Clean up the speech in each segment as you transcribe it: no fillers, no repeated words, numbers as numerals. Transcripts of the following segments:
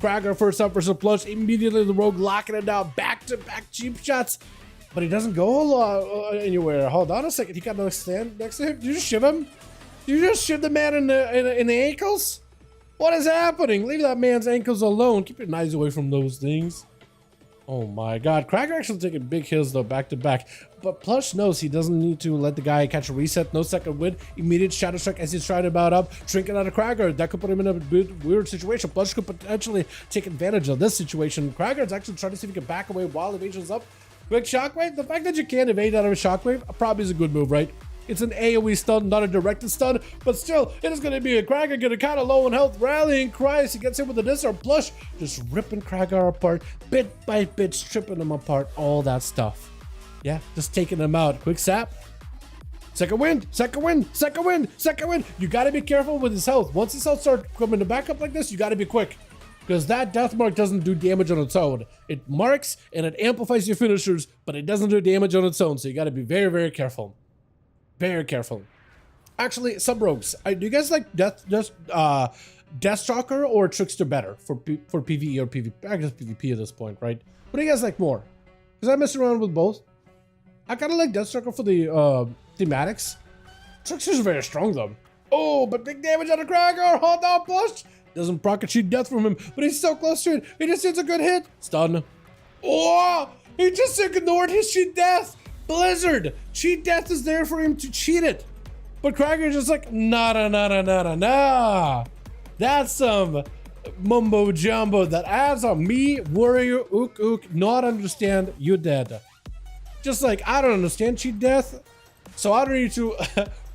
Krager first up versus Plush. Immediately the Rogue locking it down. Back-to-back cheap shots. But he doesn't go anywhere. Hold on a second. He got no stand next to him. Did you just shiv him? Did you just shiv the man in the ankles? What is happening? Leave that man's ankles alone. Keep your eyes away from those things. Oh my god. Krager actually taking big hills though, back to back. But Plush knows he doesn't need to let the guy catch a reset. No second wind. Immediate Shadow Strike as he's trying to bout up. Shrinking out of Krager. That could put him in a weird situation. Plush could potentially take advantage of this situation. Krager's actually trying to see if he can back away while evasion's up. Quick Shockwave. The fact that you can't evade out of a Shockwave probably is a good move, right? It's an AoE stun, not a directed stun, but still, it is going to be a Krager getting kind of low in health, rallying cries. He gets hit with the Destro Plush, just ripping Krager apart, bit by bit, stripping him apart, all that stuff. Yeah, just taking him out. Quick sap. Second wind, second wind, second wind, second wind. You got to be careful with his health. Once his health starts coming to back up like this, you got to be quick. Because that death mark doesn't do damage on its own. It marks and it amplifies your finishers, but it doesn't do damage on its own. So you got to be very, very careful. Very careful. Actually, sub-rogues, do you guys like Deathstalker or Trickster better for PvE or PvP? I guess PvP at this point, right? What do you guys like more? Because I mess around with both. I kind of like Deathstalker for the thematics. Trickster's very strong though. Oh, but big damage on a Krager. Hold on, Plush. Doesn't proc cheat death from him, but he's so close to it. He just hits a good hit. Stun. Oh, he just ignored his cheat death. Blizzard! Cheat death is there for him to cheat it. But Krager's just like, nah. That's some mumbo jumbo that adds on me, warrior, ook, not understand, you dead. Just like, I don't understand cheat death, so I don't need to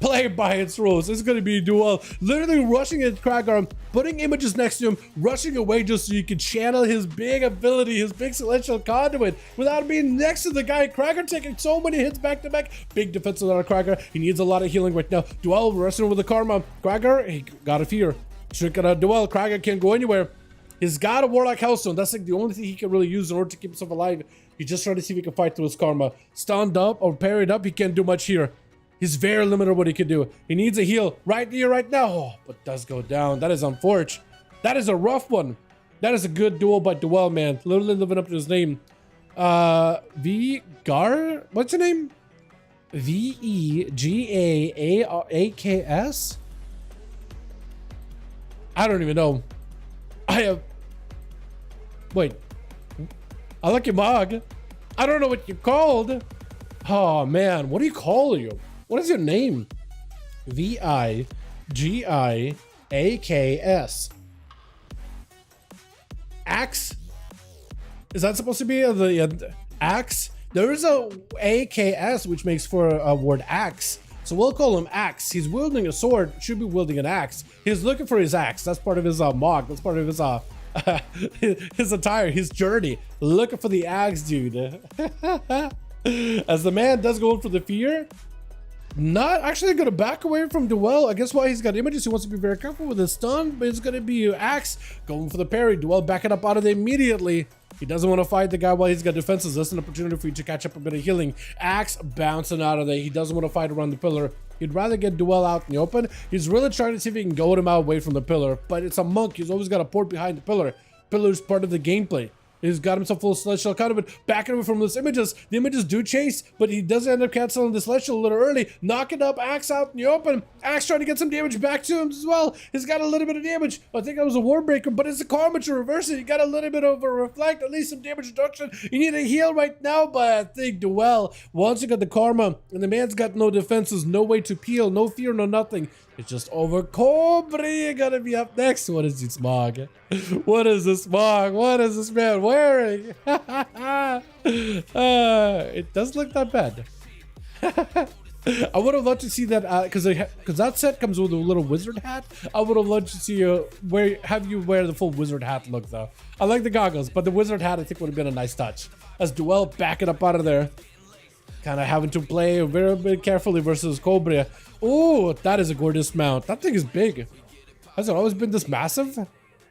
play by its rules. It's gonna be a duel. Literally rushing at Krager, putting images next to him, rushing away just so you can channel his big ability, his big celestial conduit, without being next to the guy. Krager taking so many hits back to back. Big defense on Krager. He needs a lot of healing right now. Duel wrestling with the karma. Krager, he got a fear. Shrinking out Duel. Krager can't go anywhere. He's got a Warlock Hellstone. That's like the only thing he can really use in order to keep himself alive. He's just trying to see if he can fight through his karma. Stunned up or parried up, he can't do much here. He's very limited what he can do. He needs a heal right here, right now. Oh, but does go down. That is unfortunate. That is a rough one. That is a good duel by Duel, man. Literally living up to his name. V-Gar? What's your name? V-E-G-A-A-K-S? I don't even know. I have... Wait. I like your mug. I don't know what you're called. Oh, man. What do you call you? What is your name? V-I-G-I-A-K-S. Axe? Is that supposed to be the axe? There is a A-K-S, which makes for a word axe. So we'll call him Axe. He's wielding a sword, should be wielding an axe. He's looking for his axe. That's part of his mog. That's part of his his attire, his journey. Looking for the axe, dude. As the man does go in for the fear. Not actually going to back away from Duel. I guess why he's got images. He wants to be very careful with his stun, but it's going to be Axe going for the parry. Duel backing up out of there immediately. He doesn't want to fight the guy while he's got defenses. That's an opportunity for you to catch up a bit of healing. Axe bouncing out of there. He doesn't want to fight around the pillar. He'd rather get Duel out in the open. He's really trying to see if he can goad him out away from the pillar, but it's a monk. He's always got a port behind the pillar. Pillar's part of the gameplay. He's got himself full celestial conduit, backing away from those images. The images do chase, but he does end up canceling the celestial a little early, knocking up Axe out in the open. Axe trying to get some damage back to him as well. He's got a little bit of damage. I think that was a Warbreaker, but it's a karma to reverse it. You got a little bit of a reflect, at least some damage reduction. You need a heal right now, but I think Duel, once you got the karma, and the man's got no defenses, no way to peel, no fear, no nothing. It's just over. Cobra, you gotta be up next. What is this smog? What is this smog? What is this man wearing? It does look not bad. I would have loved to see that because that set comes with a little wizard hat. I would have loved to see you wear the full wizard hat look though. I like the goggles, but the wizard hat I think would have been a nice touch. As Duel backing up out of there, kind of having to play very carefully versus Cobra. Oh, that is a gorgeous mount. That thing is big. Has it always been this massive?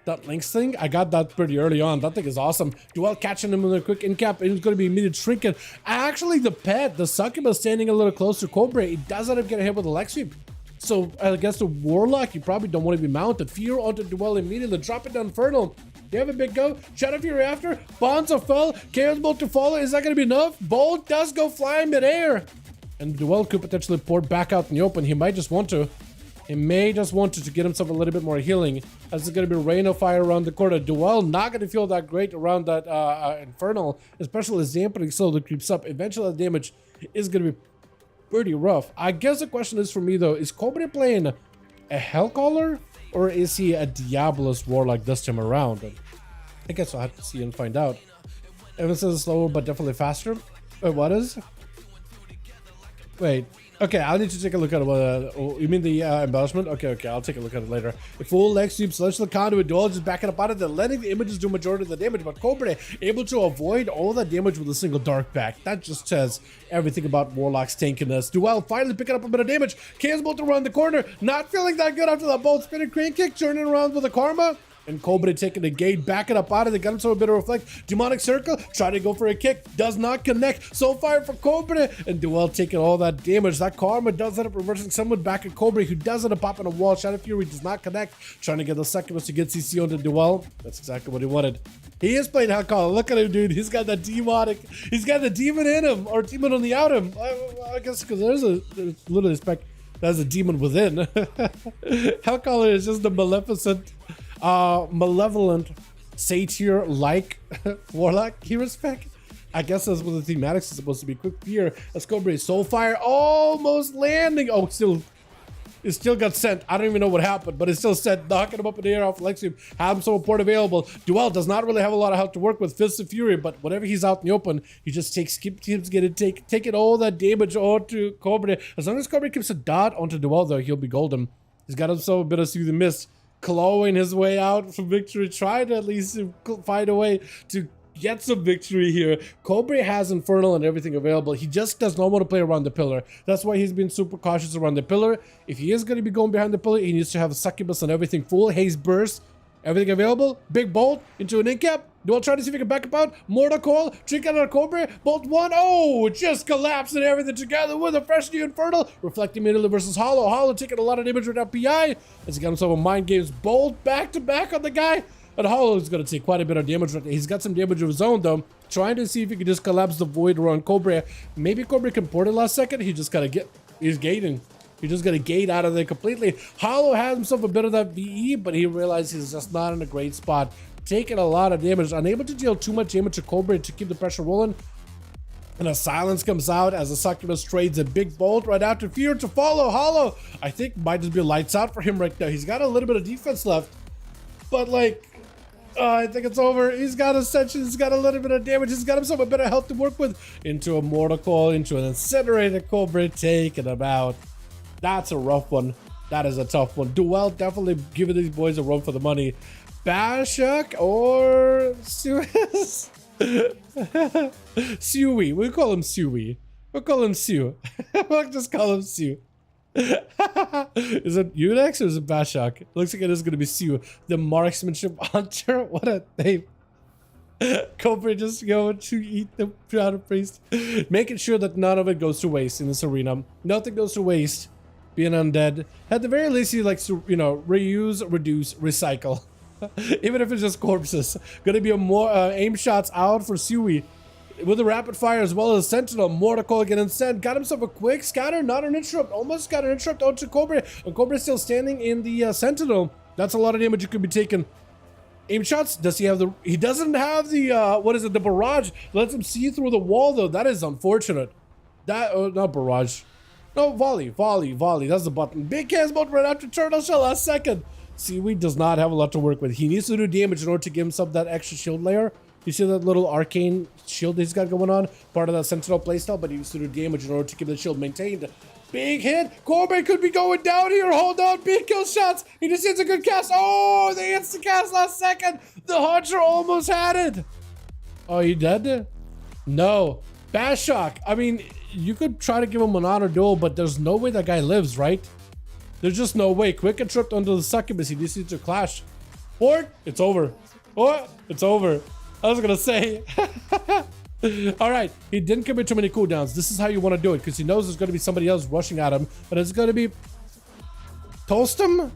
That Lynx thing? I got that pretty early on. That thing is awesome. Duel catching him with a quick in-cap, and he's going to be immediate shrinking. Actually, the pet, the succubus standing a little close to Cobra, it does end up getting hit with a leg sweep. So, against the Warlock, you probably don't want to be mounted. Fear onto Duel immediately, drop it down Infernal. You have a big go. Shadow Fury after. Bonds of Fell. Chaos Bolt to follow. Is that going to be enough? Bolt does go flying midair. And Duel could potentially port back out in the open. He might just want to. He may just want to get himself a little bit more healing. As it's going to be Rain of Fire around the corner. Duel not going to feel that great around that Infernal. Especially as the Dampening slowly creeps up. Eventually the damage is going to be pretty rough. I guess the question is for me though. Is Cobra playing a Hellcaller? Or is he a Diabolus Warlock this time around? And I guess I'll have to see and find out. Evan says slower but definitely faster. Wait, what is? Wait. Okay, I'll need to take a look at what. Oh, you mean the embellishment? Okay, I'll take a look at it later. A full leg sweep, celestial conduit, Duel just backing up out of it, letting the images do majority of the damage, but Cobra able to avoid all that damage with a single dark back. That just says everything about Warlock's tankiness. Duel finally picking up a bit of damage. Chaos Bolt around the corner, not feeling that good after that bolt spinning crane kick, turning around with a karma. And Cobra taking the gate, backing up out of the got himself a bit of reflect. Demonic Circle, trying to go for a kick, does not connect. So fire for Cobra, and Duel taking all that damage. That karma does end up reversing someone back at Cobra, who does end up popping a wall. Shadow Fury does not connect, trying to get the succubus to get CC onto Duel. That's exactly what he wanted. He is playing Hellcaller. Look at him, dude. He's got that demonic. He's got the demon in him, or demon on the out him. I guess because there's literally spec. There's a demon within. Hellcaller is just the malevolent satyr-like warlock hero spec. I guess that's what the thematics is supposed to be. Quick fear as Cobra Soulfire almost landing. Oh, it still got sent. I don't even know what happened, but it's still sent, knocking him up in the air off Lexium. Have him so port available. Duel does not really have a lot of health to work with. Fists of Fury, but whenever he's out in the open, he just keeps getting taking all that damage onto Cobra. As long as Cobra keeps a dot onto Duel, though, he'll be golden. He's got himself a bit of Soothing Mist, clawing his way out from victory, trying to at least find a way to get some victory here. Cobra has Infernal and everything available. He just does not want to play around the pillar. That's why he's been super cautious around the pillar. If he is going to be going behind the pillar, he needs to have a succubus and everything full. Haze Burst, everything available. Big bolt into an incap. Duel trying to see if he can back up out. Mortal Coil, drink out of Cobra. Bolt one. Oh, just collapsing everything together with a fresh new Infernal. Reflecting immediately versus Hollow. Hollow taking a lot of damage without PI. As he got himself a Mind Games bolt back to back on the guy. And Hollow is going to take quite a bit of damage. He's got some damage of his own, though. Trying to see if he can just collapse the Void around Cobra. Maybe Cobra can port it last second. He just got to get... He's gating. He just got to gate out of there completely. Hollow has himself a bit of that VE, but he realized he's just not in a great spot. Taking a lot of damage. Unable to deal too much damage to Cobra to keep the pressure rolling. And a silence comes out as the succubus trades a big bolt right after fear to follow. Hollow, I think, might just be lights out for him right now. He's got a little bit of defense left. But, like... I think it's over. He's got Ascension. He's got a little bit of damage. He's got himself a bit of health to work with. Into a Mortal Coil, into an Incinerator Cobra, taking him out. That's a rough one. That is a tough one. Duel definitely giving these boys a run for the money. Bashak or Suez? Suey. We call him Suey. We'll call him Sue. We'll just call him Sue. Is it Unex or is it Bashak? Looks like it is going to be Sue, the marksmanship hunter. What a name. Cobra just going to eat the Shadow Priest. Making sure that none of it goes to waste in this arena. Nothing goes to waste. Being undead. At the very least, he likes to, reuse, reduce, recycle. Even if it's just corpses. Gonna be a more aim shots out for Suey. With a rapid fire as well as Sentinel. Mortal Coil getting sent. Got himself a quick scatter, not an interrupt. Almost got an interrupt onto Cobra. And Cobra still standing in the Sentinel. That's a lot of damage you could be taking. Aim shots. Does he have the... He doesn't have the, the barrage. Lets him see through the wall, though. That is unfortunate. That, not barrage. No, volley. That's the button. Big cast bolt right after Turtle Shell last second. Seaweed does not have a lot to work with. He needs to do damage in order to give himself that extra shield layer. You see that little arcane shield he's got going on? Part of that Sentinel playstyle, but he needs to do damage in order to keep the shield maintained. Big hit. Cobra could be going down here. Hold on. Big kill shots. He just hits a good cast. Oh, they instant cast last second. The Hunter almost had it. Oh, you dead? No. Bashak. I mean, you could try to give him an honor duel, but there's no way that guy lives, right? There's just no way. Quick and tripped onto the succubus. He just needs to clash. Or it's over. Or it's over. I was gonna say. All right, he didn't commit too many cooldowns. This is how you want to do it because he knows there's gonna be somebody else rushing at him, but it's gonna be toast him.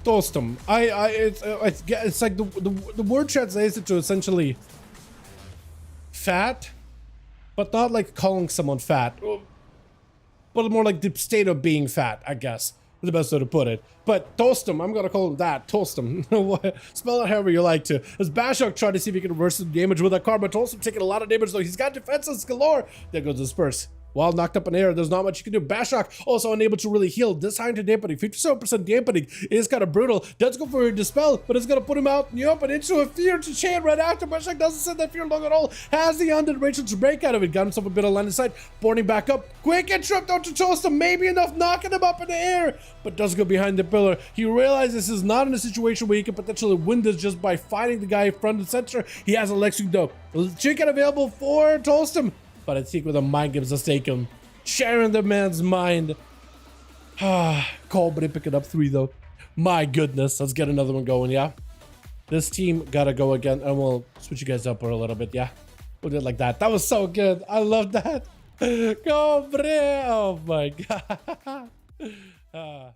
Toast him. It's like the word translates it to essentially fat, but not like calling someone fat, but more like the state of being fat, I guess. The best way to put it. But toast him, I'm gonna call him that. Toast him. Spell it however you like to. As Bashok tried to see if he can reverse the damage with that card, but toast him taking a lot of damage though. He's got defenses galore. There goes his purse. While knocked up in air, there's not much you can do. Bashok also unable to really heal. This high into dampening, 57% dampening is kind of brutal. Does go for a dispel, but it's gonna put him out in the open into a fear to chain right after. Bashok doesn't send that fear long at all. Has the undead Rachel to break out of it. Got himself a bit of line of sight. Boarding back up. Quick and tripped out to toast him. Maybe enough knocking him up in the air, but does go behind the pillar. He realizes he's not in a situation where he can potentially win this just by fighting the guy front and center. He has a Lexing though. Chicken available for toast him. But I think with a mind games to stake him. Sharing the man's mind. Call, but he pick it up 3 though. My goodness. Let's get another one going, yeah? This team gotta go again, and we'll switch you guys up for a little bit, yeah? We'll do it like that. That was so good. I love that. Go, bre. Oh my god.